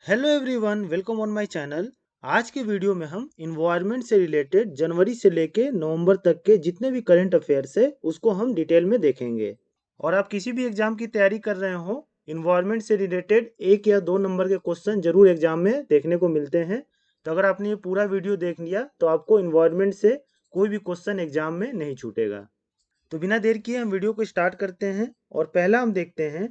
Hello everyone, welcome on my channel. आज के video में हम इन्वायरमेंट से रिलेटेड जनवरी से लेके नवंबर तक के जितने भी करंट अफेयर्स है उसको हम डिटेल में देखेंगे। और आप किसी भी एग्जाम की तैयारी कर रहे हो, इन्वायरमेंट से रिलेटेड 1 या 2 नंबर के क्वेश्चन जरूर एग्जाम में देखने को मिलते हैं। तो अगर आपने ये पूरा वीडियो देख लिया तो आपको इन्वायरमेंट से कोई भी क्वेश्चन एग्जाम में नहीं छूटेगा। तो बिना देर किए हम वीडियो को स्टार्ट करते हैं और पहला हम देखते हैं।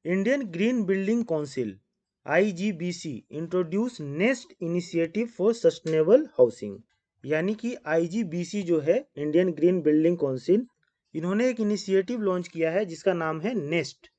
Indian green building council IGBC introduce nest initiative for sustainable housing. यानी कि IGBC जो है इंडियन ग्रीन बिल्डिंग काउंसिल, इन्होंने एक इनिशिएटिव लॉन्च किया है जिसका नाम है नेस्ट।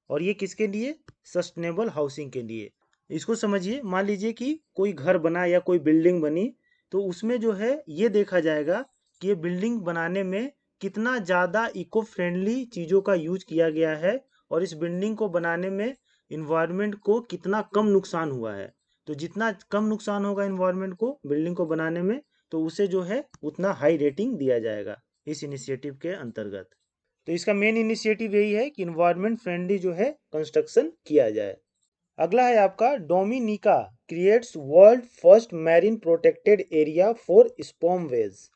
और ये किसके लिए? सस्टेनेबल हाउसिंग के लिए। इसको समझिए, मान लीजिए कि कोई घर बना या कोई बिल्डिंग बनी, तो उसमें जो है ये देखा जाएगा कि ये बिल्डिंग बनाने में कितना ज़्यादा इको फ्रेंडली चीज़ों का यूज किया गया है और इस बिल्डिंग को बनाने में इन्वायरमेंट को कितना कम नुकसान हुआ है। तो जितना कम नुकसान होगा इन्वायरमेंट को बिल्डिंग को बनाने में, तो उसे जो है उतना हाई रेटिंग दिया जाएगा इस इनिशिएटिव के अंतर्गत। तो इसका मेन इनिशिएटिव यही है कि इन्वायरमेंट फ्रेंडली जो है कंस्ट्रक्शन किया जाए। अगला है आपका Dominica creates world first marine protected area for sperm whales.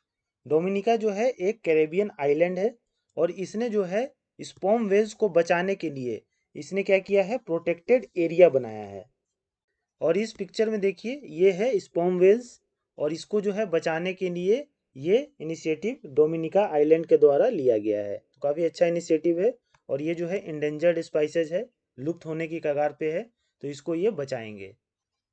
Dominica जो है एक कैरेबियन आइलैंड है और इसने जो है स्पर्म वेज को बचाने के लिए इसने क्या किया है, प्रोटेक्टेड एरिया बनाया है। और इस पिक्चर में देखिए ये है स्पर्म वेज और इसको जो है बचाने के लिए ये इनिशिएटिव डोमिनिका आइलैंड के द्वारा लिया गया है। तो काफ़ी अच्छा इनिशिएटिव है और ये जो है इंडेंजर्ड स्पाइसेज है, लुप्त होने की कगार पे है, तो इसको ये बचाएंगे।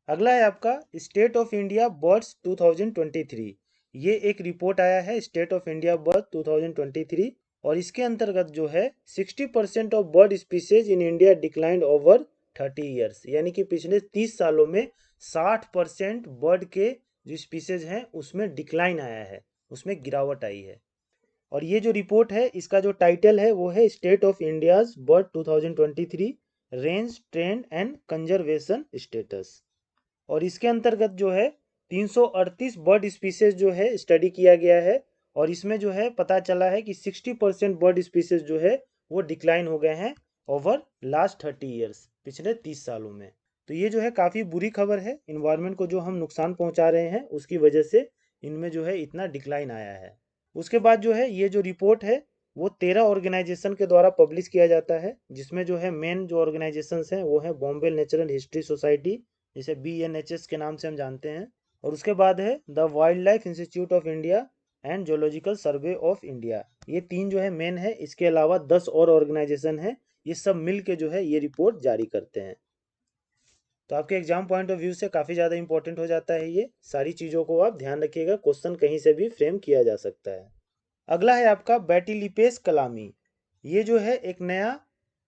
अगला है आपका स्टेट ऑफ इंडिया बर्ड्स 2023। ये एक रिपोर्ट आया है स्टेट ऑफ इंडिया बर्ड 2023 और इसके अंतर्गत जो है 60% of bird species in India declined over 30 years. यानी कि पिछले 30 सालों में 60% बर्ड के जो स्पीसीज हैं उसमें डिक्लाइन आया है, उसमें गिरावट आई है। और ये जो रिपोर्ट है इसका जो टाइटल है वो है state of India's bird 2023 range trend and conservation status. और इसके अंतर्गत जो है 338 बर्ड स्पीसीज जो है स्टडी किया गया है और इसमें जो है पता चला है कि 60% बर्ड स्पीसीज जो है वो डिक्लाइन हो गए हैं ओवर लास्ट 30 ईयर्स, पिछले 30 सालों में। तो ये जो है काफ़ी बुरी खबर है, इन्वायरमेंट को जो हम नुकसान पहुंचा रहे हैं उसकी वजह से इनमें जो है इतना डिक्लाइन आया है। उसके बाद जो है ये जो रिपोर्ट है वो 13 ऑर्गेनाइजेशन के द्वारा पब्लिश किया जाता है, जिसमें जो है मेन जो ऑर्गेनाइजेशन हैं वो है बॉम्बे नेचुरल हिस्ट्री सोसाइटी, जिसे BNHS के नाम से हम जानते हैं। और उसके बाद है the wild life institute of India and zoological survey of India. ये तीन जो है मेन है, इसके अलावा 10 और ऑर्गेनाइजेशन है, ये सब मिल के जो है ये रिपोर्ट जारी करते हैं। तो आपके एग्जाम पॉइंट ऑफ व्यू से काफ़ी ज़्यादा इंपॉर्टेंट हो जाता है, ये सारी चीज़ों को आप ध्यान रखिएगा, क्वेश्चन कहीं से भी फ्रेम किया जा सकता है। अगला है आपका बैटिलिपेस कलामी। ये जो है एक नया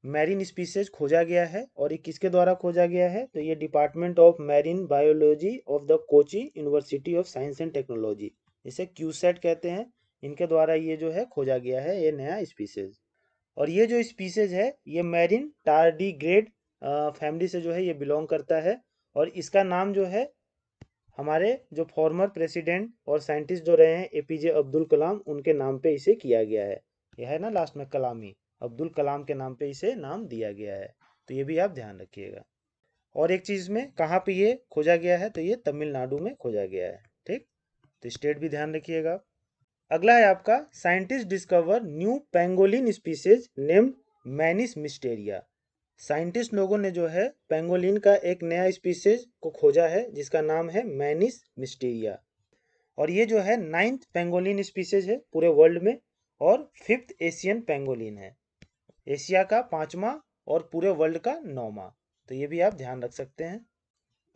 मैरीन स्पीसीज खोजा गया है और ये किसके द्वारा खोजा गया है, तो ये department of marine biology of the Kochi university of science and technology, इसे क्यूसेट कहते हैं, इनके द्वारा ये जो है खोजा गया है ये नया स्पीसीज। और ये जो स्पीसीज है ये मैरीन टार्डिग्रेड फैमिली से जो है ये बिलोंग करता है। और इसका नाम जो है हमारे जो फॉर्मर प्रेसिडेंट और साइंटिस्ट जो रहे हैं APJ अब्दुल कलाम, उनके नाम पे इसे किया गया है। यह है ना लास्ट में कलामी, अब्दुल कलाम के नाम पे इसे नाम दिया गया है। तो ये भी आप ध्यान रखिएगा। और एक चीज़ में कहाँ पे ये खोजा गया है, तो ये तमिलनाडु में खोजा गया है। ठीक, तो स्टेट भी ध्यान रखिएगा। अगला है आपका scientist discover new pangolin species named manis mysteria. Scientist लोगों ने जो है पेंगोलिन का एक नया स्पीसीज को खोजा है जिसका नाम है मैनिस मिस्टीरिया। और ये जो है 9th पेंगोलिन स्पीसीज है पूरे वर्ल्ड में और 5th एशियन पेंगोलिन है, एशिया का 5वां और पूरे वर्ल्ड का 9वां। तो ये भी आप ध्यान रख सकते हैं।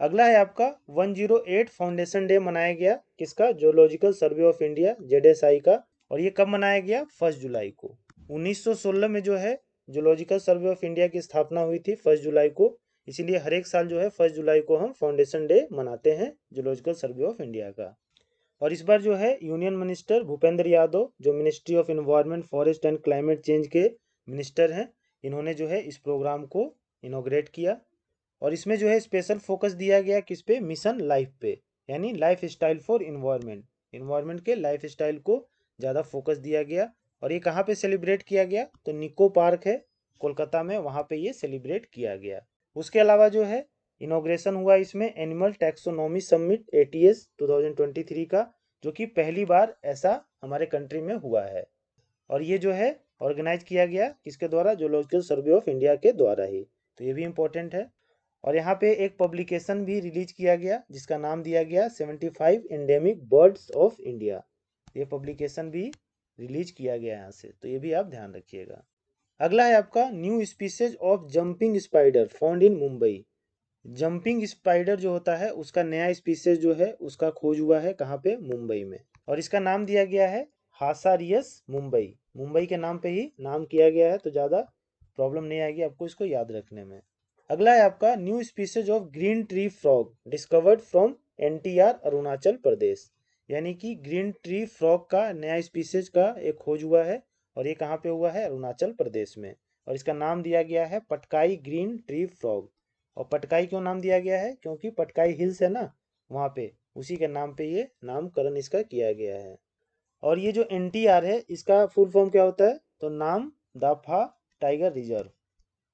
अगला है आपका 108 फाउंडेशन डे मनाया गया, किसका? Zoological survey of India JSI का। और ये कब मनाया गया? 1 जुलाई को। 1916 में जो है जोलॉजिकल सर्वे ऑफ इंडिया की स्थापना हुई थी 1 जुलाई को, इसीलिए हर एक साल जो है 1 जुलाई को हम फाउंडेशन डे मनाते हैं जोलॉजिकल सर्वे ऑफ इंडिया का। और इस बार जो है यूनियन मिनिस्टर भूपेंद्र यादव, जो ministry of environment forest and climate change के मिनिस्टर हैं, इन्होंने जो है इस प्रोग्राम को इनोग्रेट किया। और इसमें जो है स्पेशल फोकस दिया गया किस पे? मिशन लाइफ पे, यानी life style for environment, environment के लाइफ स्टाइल को ज़्यादा फोकस दिया गया। और ये कहाँ पे सेलिब्रेट किया गया? तो निको पार्क है कोलकाता में, वहाँ पे ये सेलिब्रेट किया गया। उसके अलावा जो है इनॉग्रेशन हुआ इसमें एनिमल टैक्सोनॉमी समिट ATS 2023 का, जो कि पहली बार ऐसा हमारे कंट्री में हुआ है। और ये जो है ऑर्गेनाइज किया गया किसके द्वारा, जूलॉजिकल सर्वे ऑफ इंडिया के द्वारा ही, तो ये भी इम्पोर्टेंट है। और यहाँ पे एक पब्लिकेशन भी रिलीज किया गया जिसका नाम दिया गया 75 एंडेमिक बर्ड्स ऑफ इंडिया। ये पब्लिकेशन भी रिलीज किया गया यहाँ से, तो ये भी आप ध्यान रखिएगा। अगला है आपका new species of jumping spider found in Mumbai. Jumping spider जो होता है उसका नया स्पीसीज जो है उसका खोज हुआ है कहाँ पे, मुंबई में, और इसका नाम दिया गया है हासारियस मुंबई। मुंबई के नाम पे ही नाम किया गया है, तो ज़्यादा प्रॉब्लम नहीं आएगी आपको इसको याद रखने में। अगला है आपका new species of green tree frog discovered from NTR Arunachal Pradesh. यानी कि ग्रीन ट्री फ्रॉग का नया स्पीसीज का एक खोज हुआ है, और ये कहाँ पे हुआ है, अरुणाचल प्रदेश में, और इसका नाम दिया गया है पटकाई ग्रीन ट्री फ्रॉग। और पटकाई क्यों नाम दिया गया है, क्योंकि पटकाई हिल्स है ना वहाँ पे, उसी के नाम पे ये नामकरण इसका किया गया है। और ये जो NTR है इसका फुल फॉर्म क्या होता है, तो नाम दाफा tiger reserve.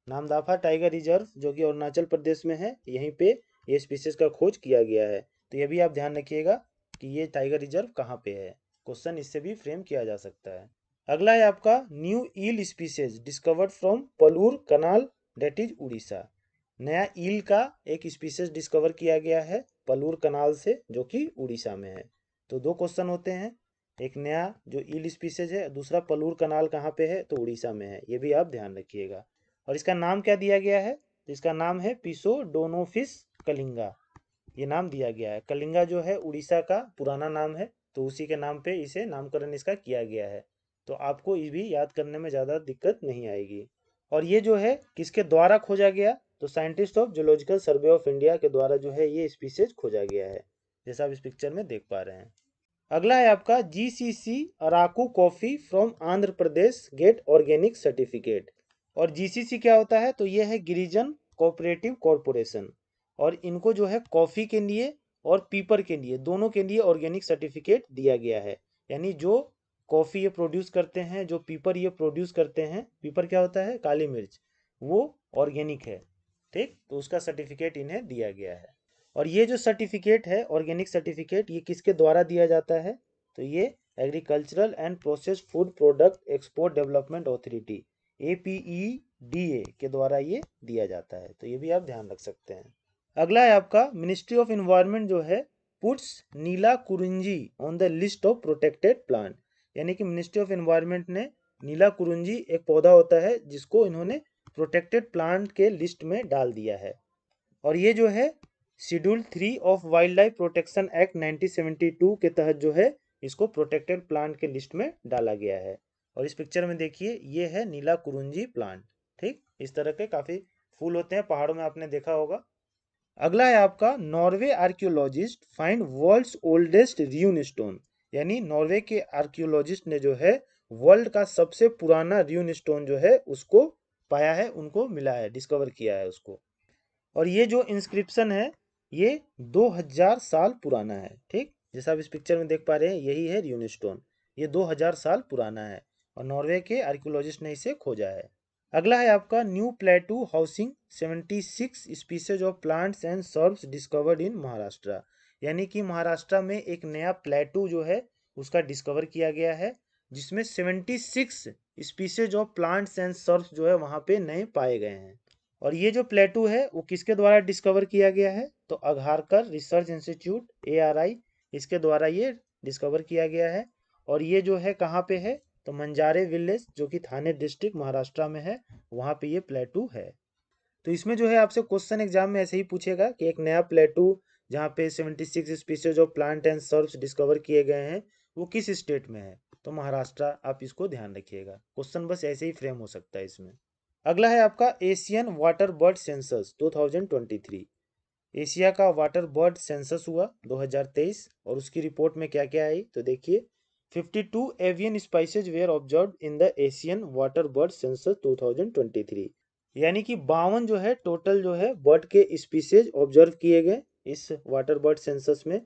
Namdapha tiger reserve जो कि अरुणाचल प्रदेश में है, यहीं पे ये स्पीसीज का खोज किया गया है। तो ये भी आप ध्यान रखिएगा कि ये टाइगर रिजर्व कहाँ पे है, क्वेश्चन इससे भी फ्रेम किया जा सकता है। अगला है आपका new eel species discovered from Palur canal that is Orissa. नया ईल का एक स्पीसीज डिस्कवर किया गया है पलूर कनाल से, जो कि उड़ीसा में है। तो दो क्वेश्चन होते हैं, एक नया जो ईल स्पीसीज है, दूसरा पलूर कनाल कहाँ पे है, तो उड़ीसा में है, ये भी आप ध्यान रखिएगा। और इसका नाम क्या दिया गया है, तो इसका नाम है पिसोडोनोफिस कलिंगा, ये नाम दिया गया है। कलिंगा जो है उड़ीसा का पुराना नाम है, तो उसी के नाम पे इसे नामकरण इसका किया गया है, तो आपको ये भी याद करने में ज़्यादा दिक्कत नहीं आएगी। और ये जो है किसके द्वारा खोजा गया, तो scientist of zoological survey of India के द्वारा जो है ये स्पीसीज खोजा गया है, जैसा आप इस पिक्चर में देख पा रहे हैं। अगला है आपका GCC Araku coffee from Andhra Pradesh get organic certificate. और GCC क्या होता है, तो ये है गिरिजन कोऑपरेटिव कॉरपोरेशन, और इनको जो है कॉफ़ी के लिए और पीपर के लिए, दोनों के लिए ऑर्गेनिक सर्टिफिकेट दिया गया है। यानी जो कॉफ़ी ये प्रोड्यूस करते हैं, जो पीपर ये प्रोड्यूस करते हैं, पीपर क्या होता है, काली मिर्च, वो ऑर्गेनिक है, ठीक, तो उसका सर्टिफिकेट इन्हें दिया गया है। और ये जो सर्टिफिकेट है ऑर्गेनिक सर्टिफिकेट, ये किसके द्वारा दिया जाता है, तो ये agricultural and processed food product export development authority APEDA के द्वारा ये दिया जाता है, तो ये भी आप ध्यान रख सकते हैं। अगला है आपका मिनिस्ट्री ऑफ इन्वायरमेंट जो है puts Neela Kurinji on the list of protected plant. यानी कि मिनिस्ट्री ऑफ इन्वायरमेंट ने नीला कुरुंजी एक पौधा होता है जिसको इन्होंने प्रोटेक्टेड प्लांट के लिस्ट में डाल दिया है। और ये जो है schedule 3 of wildlife protection act 1972 के तहत जो है इसको प्रोटेक्टेड प्लांट के लिस्ट में डाला गया है। और इस पिक्चर में देखिए ये है नीला कुरुंजी प्लांट, ठीक, इस तरह के काफ़ी फूल होते हैं पहाड़ों में, आपने देखा होगा। अगला है आपका Norway archaeologist find world's oldest rune stone. यानी नॉर्वे के आर्कियोलॉजिस्ट ने जो है वर्ल्ड का सबसे पुराना र्यून स्टोन जो है उसको पाया है, उनको मिला है, डिस्कवर किया है उसको। और ये जो इंस्क्रिप्शन है ये 2000 साल पुराना है, ठीक, जैसा आप इस पिक्चर में देख पा रहे हैं यही है र्यून स्टोन, ये 2000 साल पुराना है, और नॉर्वे के आर्कियोलॉजिस्ट ने इसे खोजा है। अगला है आपका new प्लेटू housing 76 species of plants and shrubs discovered in Maharashtra. यानी कि महाराष्ट्र में एक नया प्लेटू जो है उसका डिस्कवर किया गया है, जिसमें 76 species of plants and shrubs जो है वहाँ पे नए पाए गए हैं। और ये जो प्लेटू है वो किसके द्वारा डिस्कवर किया गया है, तो अघारकर रिसर्च इंस्टीट्यूट ARI, इसके द्वारा ये डिस्कवर किया गया है। और ये जो है कहाँ पे है, तो मंजारे विलेज जो कि थाने डिस्ट्रिक्ट महाराष्ट्र में है, वहाँ पे ये प्लेटू है। तो इसमें जो है आपसे क्वेश्चन एग्जाम में ऐसे ही पूछेगा कि एक नया प्लेटू जहाँ पे 76 species of plant and shrubs discover किए गए हैं वो किस स्टेट में है, तो महाराष्ट्र, आप इसको ध्यान रखिएगा, क्वेश्चन बस ऐसे ही फ्रेम हो सकता है इसमें। अगला है आपका Asian water bird census 2023। Asia का वाटर बर्ड सेंसस हुआ 2023, और उसकी रिपोर्ट में क्या क्या आई, तो देखिए 52 avian species were observed in the Asian water bird census 2023। यानी कि 52 जो है टोटल जो है बर्ड के स्पीसीज ऑब्जर्व किए गए इस वाटर बर्ड सेंसस में।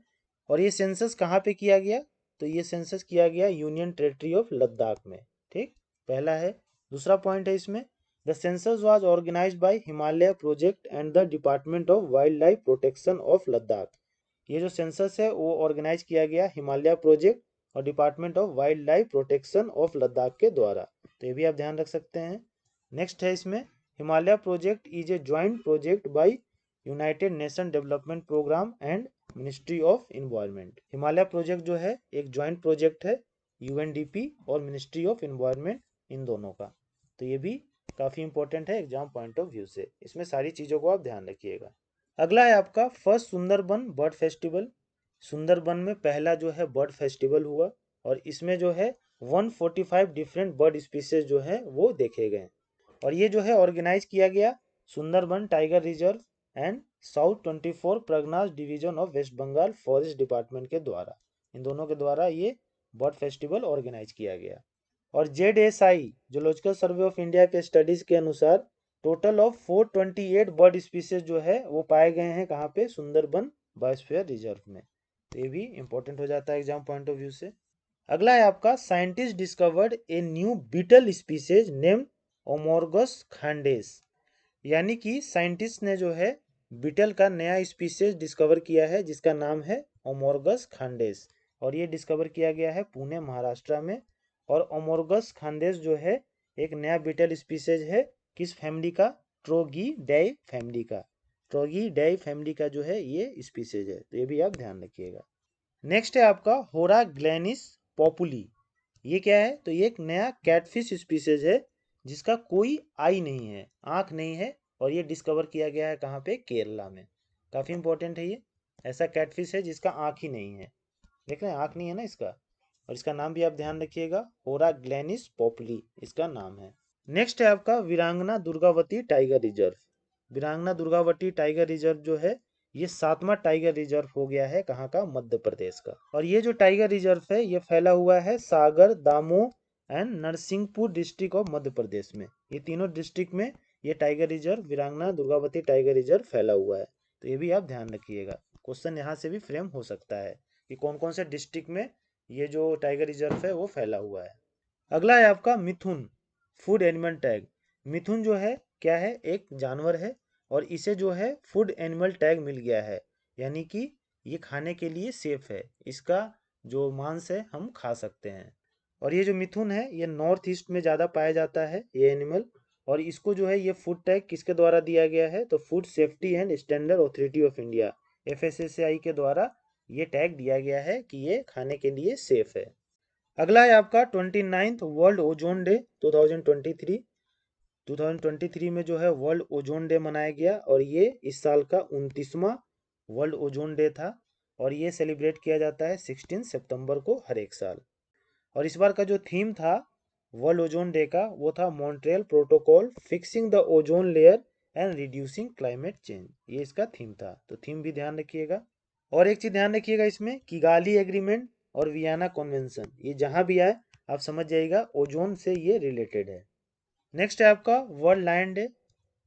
और ये सेंसस कहाँ पे किया गया, तो ये सेंसस किया गया यूनियन टेरिटरी ऑफ लद्दाख में, ठीक, पहला है। दूसरा पॉइंट है इसमें the census was organised by Himalaya project and the department of wildlife protection of Ladakh. ये जो सेंसस है वो ऑर्गेनाइज किया गया हिमालय प्रोजेक्ट और department of wildlife protection of Ladakh के द्वारा। तो ये भी आप ध्यान रख सकते हैं। नेक्स्ट है इसमें, Himalaya project is a joint project by United Nation development programme and ministry of environment. Himalaya project जो है एक ज्वाइंट प्रोजेक्ट है यूएनडीपी और मिनिस्ट्री ऑफ इन्वायरमेंट, इन दोनों का। तो ये भी काफ़ी इंपॉर्टेंट है एग्जाम पॉइंट ऑफ व्यू से, इसमें सारी चीज़ों को आप ध्यान रखिएगा। अगला है आपका first Sundarban bird festival. Sundarban में पहला जो है बर्ड फेस्टिवल हुआ और इसमें जो है 145 डिफरेंट बर्ड स्पीसीज जो है वो देखे गए और ये जो है ऑर्गेनाइज किया गया Sundarban tiger reserve and south 24 Parganas division of west Bengal forest department के द्वारा। इन दोनों के द्वारा ये बर्ड फेस्टिवल ऑर्गेनाइज किया गया। और JSI zoological survey of India के स्टडीज के अनुसार टोटल ऑफ 428 बर्ड स्पीसीज जो है वो पाए गए हैं कहाँ पे, सुंदरबन बायोस्फीयर रिजर्व में। तो ये भी इंपॉर्टेंट हो जाता है एग्जाम पॉइंट ऑफ व्यू से। अगला है आपका, scientist discovered a new beetle species named Omorgus khandesh. यानी कि साइंटिस्ट ने जो है बीटल का नया स्पीसीज डिस्कवर किया है जिसका नाम है ओमोर्गस खांडेस और ये डिस्कवर किया गया है पुणे महाराष्ट्र में। और ओमोर्गस खांडेस जो है एक नया बीटल स्पीसीज है किस फैमिली का, ट्रोगीडाई फैमिली का। ट्रोगीडाई फैमिली का जो है ये स्पीसीज है, तो ये भी आप ध्यान रखिएगा। नेक्स्ट है आपका होरा ग्लैनिस पॉपुली। ये क्या है, तो ये एक नया कैटफिश स्पीसीज है जिसका कोई आई नहीं है, आंख नहीं है और ये डिस्कवर किया गया है कहाँ पे, केरला में। काफ़ी इंपॉर्टेंट है ये, ऐसा कैटफिश है जिसका आंख ही नहीं है। देख रहे हैं आंख नहीं है ना इसका, और इसका नाम भी आप ध्यान रखिएगा, होरा ग्लैनिस पॉपुली इसका नाम है। नेक्स्ट है आपका वीरांगना दुर्गावती टाइगर रिजर्व। वीरांगना दुर्गावती टाइगर रिजर्व जो है ये 7वां टाइगर रिजर्व हो गया है कहाँ का, मध्य प्रदेश का। और ये जो टाइगर रिजर्व है ये फैला हुआ है Sagar, Damoh and Narsinghpur district of Madhya Pradesh में। ये तीनों डिस्ट्रिक्ट में ये टाइगर रिजर्व वीरांगना दुर्गावती टाइगर रिजर्व फैला हुआ है। तो ये भी आप ध्यान रखिएगा, क्वेश्चन यहाँ से भी फ्रेम हो सकता है कि कौन कौन से डिस्ट्रिक्ट में ये जो टाइगर रिजर्व है वो फैला हुआ है। अगला है आपका मिथुन फूड एनिमल टैग। मिथुन जो है क्या है, एक जानवर है और इसे जो है फूड एनिमल टैग मिल गया है, यानी कि ये खाने के लिए सेफ है, इसका जो मांस है हम खा सकते हैं। और ये जो मिथुन है ये नॉर्थ ईस्ट में ज़्यादा पाया जाता है ये एनिमल, और इसको जो है ये फूड टैग किसके द्वारा दिया गया है, तो food safety and standard authority of India FSSAI के द्वारा ये टैग दिया गया है कि ये खाने के लिए सेफ है। अगला है आपका 29th वर्ल्ड ओजोन डे 2023। 2023 में जो है वर्ल्ड ओजोन डे मनाया गया और ये इस साल का 29वां वर्ल्ड ओजोन डे था और ये सेलिब्रेट किया जाता है 16 सितंबर को हर एक साल। और इस बार का जो थीम था वर्ल्ड ओजोन डे का वो था Montreal protocol fixing the ozone layer and reducing climate change, ये इसका थीम था। तो थीम भी ध्यान रखिएगा। और एक चीज़ ध्यान रखिएगा इसमें, किगाली एग्रीमेंट और वियना कॉन्वेंशन, ये जहाँ भी आए आप समझ जाइएगा ओजोन से ये रिलेटेड है। नेक्स्ट है आपका world lion day.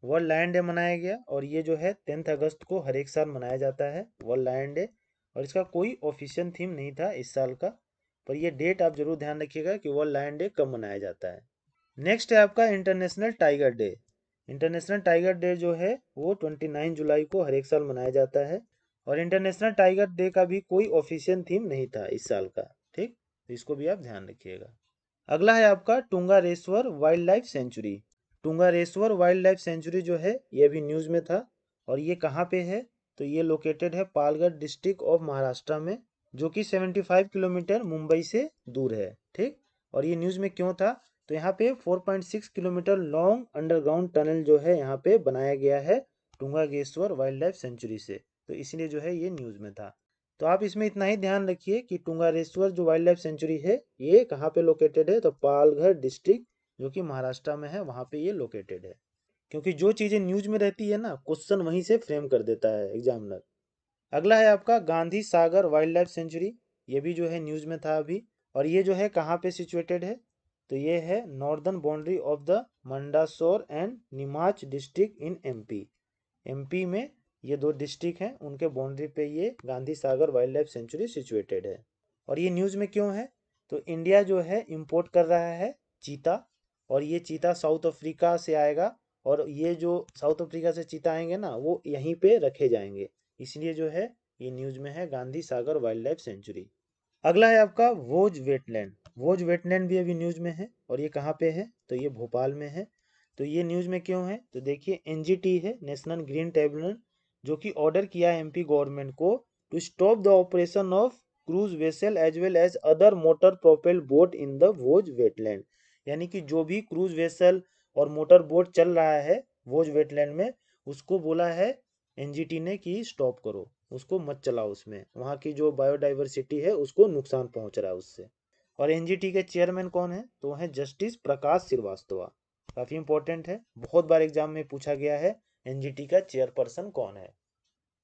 World lion day मनाया गया और ये जो है 10 अगस्त को हर एक साल मनाया जाता है वर्ल्ड लायन डे, और इसका कोई ऑफिशियल थीम नहीं था इस साल का, पर ये डेट आप जरूर ध्यान रखिएगा कि वर्ल्ड लायन डे कब मनाया जाता है। नेक्स्ट है आपका international tiger day. International tiger day जो है वो 29 जुलाई को हर एक साल मनाया जाता है और इंटरनेशनल टाइगर डे का भी कोई ऑफिशियल थीम नहीं था इस साल का, ठीक, तो इसको भी आप ध्यान रखिएगा। अगला है आपका Tungareshwar wildlife sanctuary. Tungareshwar wildlife sanctuary जो है ये भी न्यूज़ में था और ये कहाँ पे है, तो ये लोकेटेड है पालगढ़ डिस्ट्रिक्ट ऑफ महाराष्ट्र में, जो कि 75 किलोमीटर मुंबई से दूर है, ठीक। और ये न्यूज़ में क्यों था, तो यहाँ पे 4.6 किलोमीटर लॉन्ग अंडरग्राउंड टनल जो है यहाँ पे बनाया गया है टुंगागेश्वर वाइल्ड लाइफ सेंचुरी से, तो इसलिए जो है ये न्यूज़ में था। तो आप इसमें इतना ही ध्यान रखिए कि टुंगारेश्वर जो वाइल्ड लाइफ सेंचुरी है ये कहाँ पे लोकेटेड है, तो पालघर डिस्ट्रिक्ट जो कि महाराष्ट्र में है वहाँ पे ये लोकेटेड है। क्योंकि जो चीज़ें न्यूज में रहती है ना क्वेश्चन वहीं से फ्रेम कर देता है एग्जामिनर। अगला है आपका Gandhi Sagar wildlife century. ये भी जो है न्यूज में था अभी, और ये जो है कहाँ पे सिचुएटेड है, तो ये है northern boundary of the Mandsaur and Neemuch district in MP में ये दो डिस्ट्रिक्ट हैं उनके बाउंड्री पे ये Gandhi Sagar wildlife sanctuary situated है। और ये न्यूज़ में क्यों है, तो इंडिया जो है इंपोर्ट कर रहा है चीता, और ये चीता साउथ अफ्रीका से आएगा, और ये जो साउथ अफ्रीका से चीता आएंगे ना वो यहीं पे रखे जाएंगे, इसलिए जो है ये न्यूज़ में है Gandhi Sagar wildlife century. अगला है आपका वोज वेटलैंड। वोज वेटलैंड भी अभी न्यूज़ में है, और ये कहाँ पे है, तो ये भोपाल में है। तो ये न्यूज़ में क्यों है, तो देखिए एनजीटी है, नेशनल ग्रीन ट्रिब्यूनल, जो कि ऑर्डर किया है एमपी गवर्नमेंट को to stop the operation of cruise vessel as well as other motor propelled boat in the Bhoj wetland. यानी कि जो भी क्रूज वेसल और मोटर बोट चल रहा है वोज वेटलैंड में, उसको बोला है एनजीटी ने कि स्टॉप करो, उसको मत चलाओ, उसमें वहाँ की जो बायोडाइवर्सिटी है उसको नुकसान पहुँच रहा है उससे। और एनजीटी के चेयरमैन कौन है, तो है जस्टिस प्रकाश श्रीवास्तव। काफ़ी इंपॉर्टेंट है, बहुत बार एग्जाम में पूछा गया है एनजीटी का चेयरपर्सन कौन है।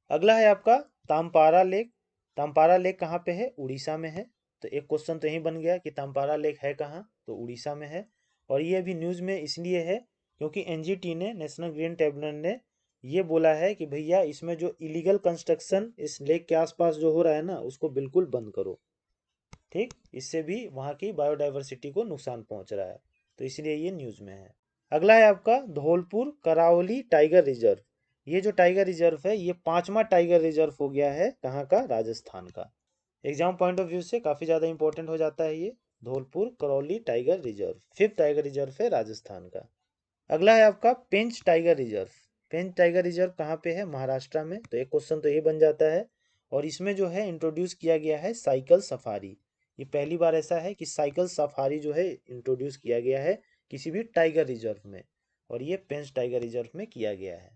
अगला है आपका तामपारा लेक। तामपारा लेक कहाँ पे है, उड़ीसा में है। तो एक क्वेश्चन तो यही बन गया कि तामपारा लेक है कहाँ, तो उड़ीसा में है। और ये अभी न्यूज़ में इसलिए है क्योंकि एनजीटी ने, नेशनल ग्रीन ट्रिब्यूनल ने, ये बोला है कि भैया इसमें जो इलीगल कंस्ट्रक्शन इस लेक के आसपास जो हो रहा है ना उसको बिल्कुल बंद करो, ठीक, इससे भी वहाँ की बायोडाइवर्सिटी को नुकसान पहुँच रहा है, तो इसलिए ये न्यूज़ में है। अगला है आपका धौलपुर करावली टाइगर रिजर्व। ये जो टाइगर रिजर्व है ये पांचवा टाइगर रिजर्व हो गया है, कहाँ का, राजस्थान का। एग्जाम पॉइंट ऑफ व्यू से काफ़ी ज़्यादा इंपॉर्टेंट हो जाता है ये Dholpur Karauli tiger reserve, fifth tiger reserve है राजस्थान का। अगला है आपका पेंच टाइगर रिजर्व। पेंच टाइगर रिजर्व कहाँ पे है, महाराष्ट्र में। तो एक क्वेश्चन तो ये बन जाता है। और इसमें जो है इंट्रोड्यूस किया गया है साइकिल सफारी। ये पहली बार ऐसा है कि साइकिल सफारी जो है इंट्रोड्यूस किया गया है किसी भी टाइगर रिजर्व में, और ये पेंच टाइगर रिजर्व में किया गया है।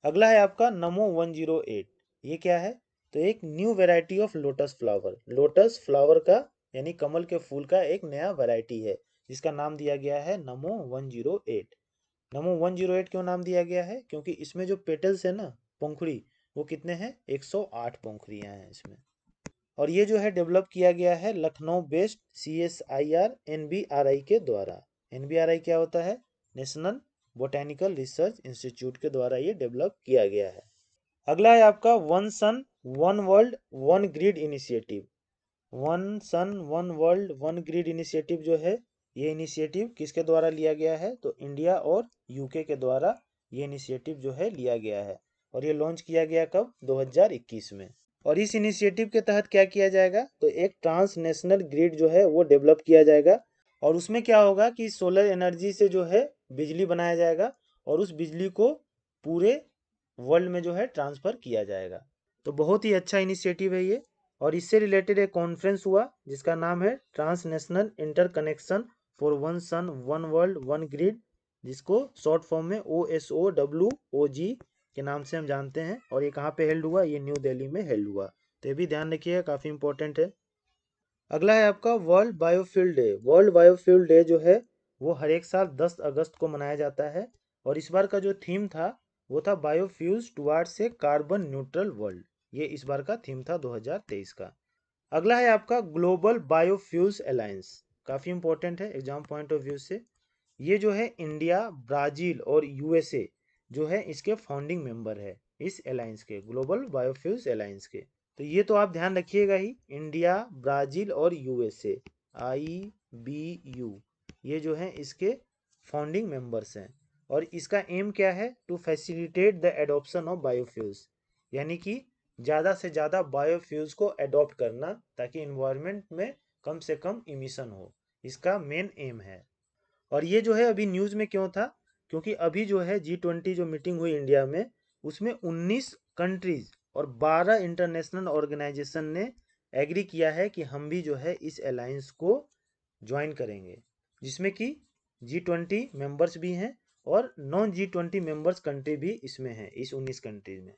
अगला है आपका नमो 108। ये क्या है, तो एक new variety of lotus flower. Lotus flower का यानी कमल के फूल का एक नया वेराइटी है जिसका नाम दिया गया है नमो 108। नमो 108 क्यों नाम दिया गया है, क्योंकि इसमें जो पेटल्स है ना, पंखुड़ी, वो कितने हैं, 108 पंखुड़ियाँ हैं इसमें। और ये जो है डेवलप किया गया है लखनऊ बेस्ड CSIR NBRI के द्वारा। NBRI क्या होता है, नेशनल बोटेनिकल रिसर्च इंस्टीट्यूट के द्वारा ये डेवलप किया गया है। अगला है आपका one sun one world one grid initiative. One sun one world one grid initiative जो है, ये इनिशिएटिव किसके द्वारा लिया गया है, तो इंडिया और यूके के द्वारा ये इनिशिएटिव जो है लिया गया है। और ये लॉन्च किया गया कब, 2021 में। और इस इनिशिएटिव के तहत क्या किया जाएगा, तो एक ट्रांस नेशनल ग्रिड जो है वो डेवलप किया जाएगा। और उसमें क्या होगा कि सोलर एनर्जी से जो है बिजली बनाया जाएगा, और उस बिजली को पूरे वर्ल्ड में जो है ट्रांसफ़र किया जाएगा। तो बहुत ही अच्छा इनिशिएटिव है ये। और इससे रिलेटेड एक कॉन्फ्रेंस हुआ जिसका नाम है transnational interconnection for one sun one world one grid, जिसको शॉर्ट फॉर्म में OSOWOG के नाम से हम जानते हैं। और ये कहाँ पे हेल्ड हुआ, ये न्यू दिल्ली में हेल्ड हुआ। तो ये भी ध्यान रखिएगा, काफ़ी इंपॉर्टेंट है। अगला है आपका world biofuel day. World biofuel day जो है वो हर एक साल 10 अगस्त को मनाया जाता है। और इस बार का जो थीम था वो था बायोफ्यूल्स टुवार्ड्स ए कार्बन न्यूट्रल वर्ल्ड। ये इस बार का थीम था 2023 का। अगला है आपका ग्लोबल बायोफ्यूल्स अलायंस। काफ़ी इंपॉर्टेंट है एग्जाम पॉइंट ऑफ व्यू से। ये जो है इंडिया, ब्राज़ील और USA जो है इसके फाउंडिंग मेंबर है, इस अलायंस के, ग्लोबल बायोफ्यूल्स अलायंस के। तो ये तो आप ध्यान रखिएगा ही, इंडिया, ब्राज़ील और USA, IBU, ये जो है इसके फाउंडिंग मेंबर्स हैं। और इसका एम क्या है, to facilitate the adoption of biofuels, यानी कि ज़्यादा से ज़्यादा बायोफ्यूल्स को अडॉप्ट करना ताकि इन्वायरमेंट में कम से कम इमिशन हो, इसका मेन एम है। और ये जो है अभी न्यूज़ में क्यों था, क्योंकि अभी जो है G20 जो मीटिंग हुई इंडिया में, उसमें 19 कंट्रीज और 12 इंटरनेशनल ऑर्गेनाइजेशन ने एग्री किया है कि हम भी जो है इस अलायंस को ज्वाइन करेंगे, जिसमें कि G20 मेंबर्स भी हैं और नॉन G20 मेंबर्स कंट्री भी इसमें हैं, इस 19 कंट्रीज में।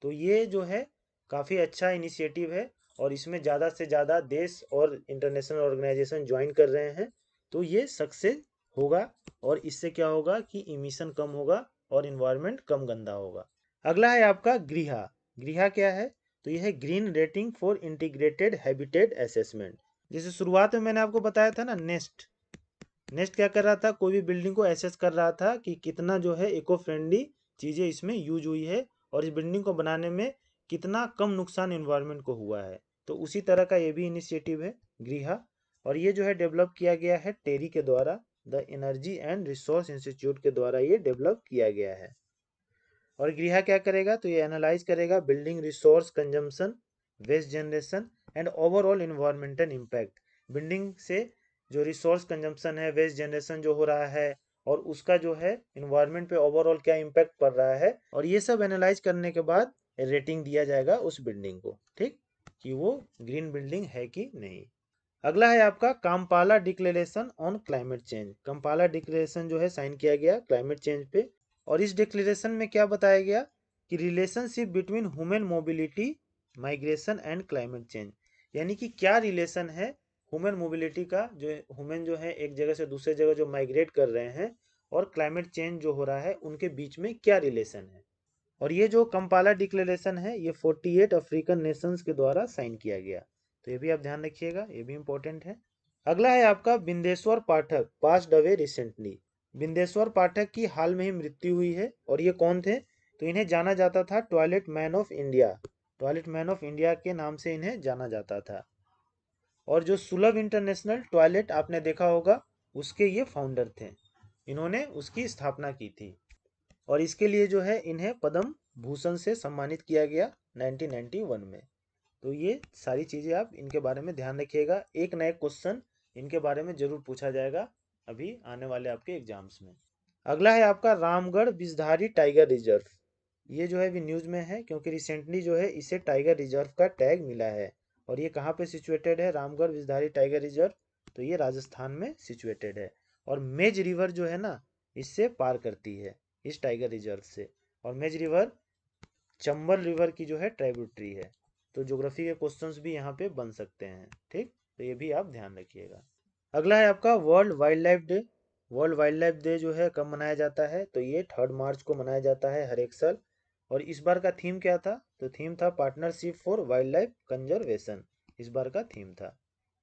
तो ये जो है काफ़ी अच्छा इनिशिएटिव है, और इसमें ज़्यादा से ज़्यादा देश और इंटरनेशनल ऑर्गेनाइजेशन ज्वाइन कर रहे हैं। तो ये सक्सेस होगा, और इससे क्या होगा कि इमिशन कम होगा और इन्वायरमेंट कम गंदा होगा। अगला है आपका गृहा। गृहा क्या है, तो यह है green rating for integrated habitat assessment. जैसे शुरुआत में मैंने आपको बताया था ना, नेस्ट। नेस्ट क्या कर रहा था, कोई भी बिल्डिंग को एसेस कर रहा था कि कितना जो है इको फ्रेंडली चीज़ें इसमें यूज हुई है, और इस बिल्डिंग को बनाने में कितना कम नुकसान इन्वायरमेंट को हुआ है। तो उसी तरह का ये भी इनिशिएटिव है गृहा। और ये जो है डेवलप किया गया है टेरी के द्वारा। The energy and resource institute के द्वारा ये डेवलप किया गया है। और गृह क्या करेगा, तो ये एनालाइज करेगा building resource consumption, waste generation and overall environmental impact. Building से जो रिसोर्स कंजम्पशन है, वेस्ट जनरेशन जो हो रहा है, और उसका जो है इन्वायरमेंट पे ओवरऑल क्या इम्पैक्ट पड़ रहा है, और ये सब एनालाइज करने के बाद रेटिंग दिया जाएगा उस बिल्डिंग को, ठीक, कि वो ग्रीन बिल्डिंग है कि नहीं। अगला है आपका Kampala declaration on climate change. Kampala declaration जो है साइन किया गया क्लाइमेट चेंज पे, और इस डिक्लेरेशन में क्या बताया गया कि relationship between human mobility, migration and climate change, यानी कि क्या रिलेशन है ह्यूमन मोबिलिटी का, जो ह्यूमन जो है एक जगह से दूसरे जगह जो माइग्रेट कर रहे हैं, और क्लाइमेट चेंज जो हो रहा है, उनके बीच में क्या रिलेशन है। और ये जो कंपाला डिक्लेरेशन है ये 48 अफ्रीकन नेशंस के द्वारा साइन किया गया, तो ये भी आप ध्यान रखिएगा, ये भी इंपॉर्टेंट है। अगला है आपका बिंदेश्वर पाठक, पास्ड अवे रिसेंटली। बिंदेश्वर पाठक की हाल में ही मृत्यु हुई है, और ये कौन थे, तो इन्हें जाना जाता था toilet man of India, toilet man of India के नाम से इन्हें जाना जाता था। और जो सुलभ इंटरनेशनल टॉयलेट आपने देखा होगा, उसके ये फाउंडर थे, इन्होंने उसकी स्थापना की थी, और इसके लिए जो है इन्हें पद्म भूषण से सम्मानित किया गया 1991 में। तो ये सारी चीज़ें आप इनके बारे में ध्यान रखिएगा, एक ना एक क्वेश्चन इनके बारे में जरूर पूछा जाएगा अभी आने वाले आपके एग्जाम्स में। अगला है आपका रामगढ़ बिजधारी टाइगर रिजर्व। ये जो है अभी न्यूज़ में है, क्योंकि रिसेंटली जो है इसे टाइगर रिजर्व का टैग मिला है। और ये कहाँ पे सिचुएटेड है, रामगढ़ बिजधारी टाइगर रिजर्व, तो ये राजस्थान में सिचुएटेड है। और मेज रिवर जो है ना, इससे पार करती है इस टाइगर रिजर्व से, और मेज रिवर चंबल रिवर की जो है ट्राइब्यूटरी है। तो ज्योग्राफी के क्वेश्चंस भी यहाँ पे बन सकते हैं, ठीक, तो ये भी आप ध्यान रखिएगा। अगला है आपका world wild life day. World wild life day जो है कब मनाया जाता है, तो ये 3 मार्च को मनाया जाता है हर एक साल। और इस बार का थीम क्या था, तो थीम था partnership for wild life conservation, इस बार का थीम था,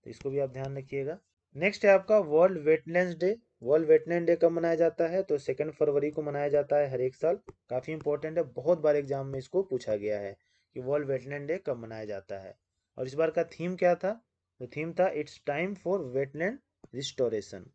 तो इसको भी आप ध्यान रखिएगा। नेक्स्ट है आपका world wetlands day. World wetland day कब मनाया जाता है, तो 2 फरवरी को मनाया जाता है हर एक साल। काफ़ी इंपॉर्टेंट है, बहुत बार एग्जाम में इसको पूछा गया है कि वर्ल्ड वेटलैंड डे कब मनाया जाता है। और इस बार का थीम क्या था, तो थीम था it's time for wetland restoration,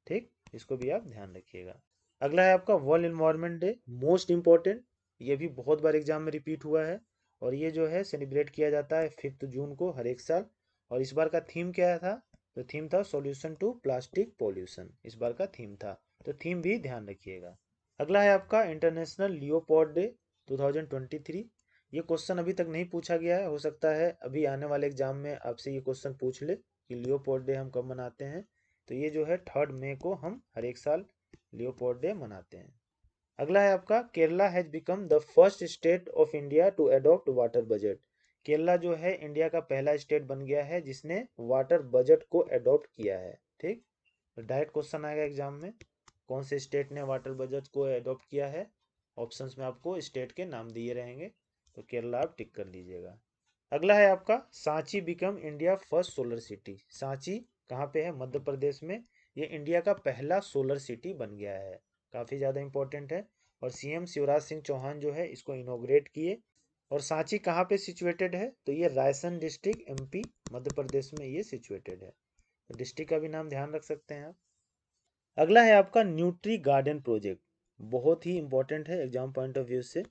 ठीक, इसको भी आप ध्यान रखिएगा। अगला है आपका world environment day, most important, ये भी बहुत बार एग्जाम में रिपीट हुआ है, और ये जो है सेलिब्रेट किया जाता है 5 जून को हर एक साल। और इस बार का थीम क्या था, तो थीम था सॉल्यूशन टू प्लास्टिक पॉल्यूशन, इस बार का थीम था, तो थीम भी ध्यान रखिएगा। अगला है आपका इंटरनेशनल लियोपोल्ड डे 2023। ये क्वेश्चन अभी तक नहीं पूछा गया है, हो सकता है अभी आने वाले एग्जाम में आपसे ये क्वेश्चन पूछ ले कि लियोपोल्ड डे हम कब मनाते हैं। तो ये जो है 3 मई को हम हर एक साल लियोपोल्ड डे मनाते हैं। अगला है आपका Kerala has become the first state of India to adopt water budget. Kerala जो है इंडिया का पहला स्टेट बन गया है जिसने वाटर बजट को अडॉप्ट किया है, ठीक, तो डायरेक्ट क्वेश्चन आएगा एग्जाम में, कौन से स्टेट ने वाटर बजट को अडॉप्ट किया है, ऑप्शंस में आपको स्टेट के नाम दिए रहेंगे, तो केरला आप टिक कर लीजिएगा। अगला है आपका Sanchi become India first solar city. Sanchi कहाँ पे है, मध्य प्रदेश में, ये इंडिया का पहला सोलर सिटी बन गया है, काफ़ी ज़्यादा इंपॉर्टेंट है। और सीएम शिवराज सिंह चौहान जो है इसको इनोग्रेट किए। और सांची कहाँ पे सिचुएटेड है, तो ये रायसेन डिस्ट्रिक्ट एमपी मध्य प्रदेश में ये सिचुएटेड है, तो डिस्ट्रिक्ट का भी नाम ध्यान रख सकते हैं आप। अगला है आपका न्यूट्री गार्डन प्रोजेक्ट, बहुत ही इंपॉर्टेंट है एग्जाम पॉइंट ऑफ व्यू से।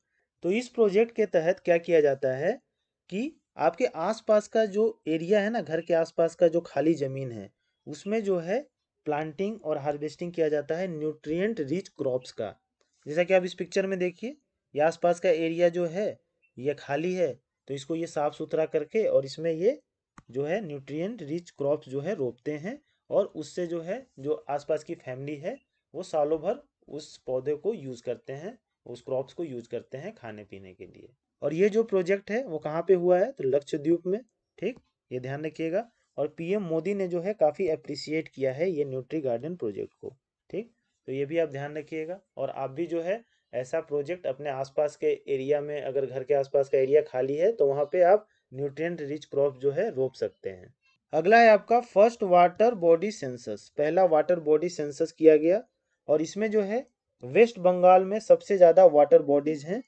तो इस प्रोजेक्ट के तहत क्या किया जाता है कि आपके आसपास का जो एरिया है ना, घर के आसपास का जो खाली ज़मीन है, उसमें जो है प्लांटिंग और हार्वेस्टिंग किया जाता है न्यूट्रिएंट रिच क्रॉप्स का। जैसा कि आप इस पिक्चर में देखिए, ये आसपास का एरिया जो है ये खाली है, तो इसको ये साफ सुथरा करके और इसमें ये जो है न्यूट्रिएंट रिच क्रॉप्स जो है रोपते हैं, और उससे जो है जो आसपास की फैमिली है वो सालों भर उस पौधे को यूज़ करते हैं, उस क्रॉप्स को यूज़ करते हैं खाने पीने के लिए। और ये जो प्रोजेक्ट है वो कहाँ पे हुआ है, तो लक्षद्वीप में, ठीक, ये ध्यान रखिएगा। और पीएम मोदी ने जो है काफ़ी अप्रिसिएट किया है ये न्यूट्री गार्डन प्रोजेक्ट को, ठीक, तो ये भी आप ध्यान रखिएगा। और आप भी जो है ऐसा प्रोजेक्ट अपने आसपास के एरिया में, अगर घर के आसपास का एरिया खाली है तो वहाँ पे आप न्यूट्रिएंट रिच क्रॉप जो है रोप सकते हैं। अगला है आपका फर्स्ट वाटर बॉडी सेंसस, पहला वाटर बॉडी सेंसस किया गया, और इसमें जो है वेस्ट बंगाल में सबसे ज़्यादा वाटर बॉडीज हैं,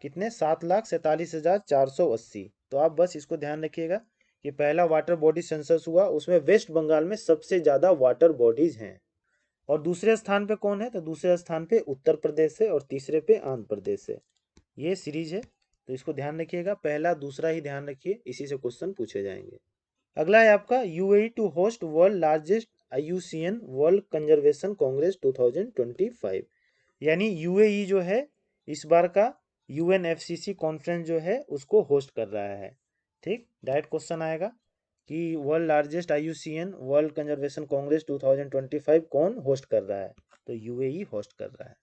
कितने, 7,47,480। तो आप बस इसको ध्यान रखिएगा कि पहला वाटर बॉडी सेंसस हुआ उसमें वेस्ट बंगाल में सबसे ज़्यादा वाटर बॉडीज हैं। और दूसरे स्थान पे कौन है, तो दूसरे स्थान पे उत्तर प्रदेश है और तीसरे पे आंध्र प्रदेश है। ये सीरीज है, तो इसको ध्यान रखिएगा, पहला दूसरा ही ध्यान रखिए, इसी से क्वेश्चन पूछे जाएंगे। अगला है आपका UAE to host world largest IUCN world conservation congress 2025। यानी यूएई जो है इस बार का यूएनएफसीसी कॉन्फ्रेंस जो है उसको होस्ट कर रहा है। ठीक, डायरेक्ट क्वेश्चन आएगा कि world largest IUCN world conservation congress 2025 कौन होस्ट कर रहा है, तो यूएई होस्ट कर रहा है।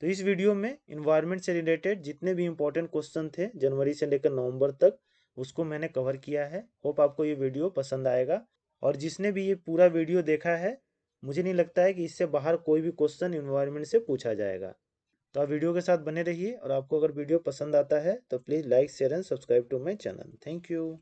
तो इस वीडियो में इन्वायरमेंट से रिलेटेड जितने भी इंपॉर्टेंट क्वेश्चन थे जनवरी से लेकर नवंबर तक, उसको मैंने कवर किया है। होप आपको ये वीडियो पसंद आएगा। और जिसने भी ये पूरा वीडियो देखा है, मुझे नहीं लगता है कि इससे बाहर कोई भी क्वेश्चन इन्वायरमेंट से पूछा जाएगा। तो आप वीडियो के साथ बने रहिए, और आपको अगर वीडियो पसंद आता है तो please like share and subscribe to my channel. Thank you.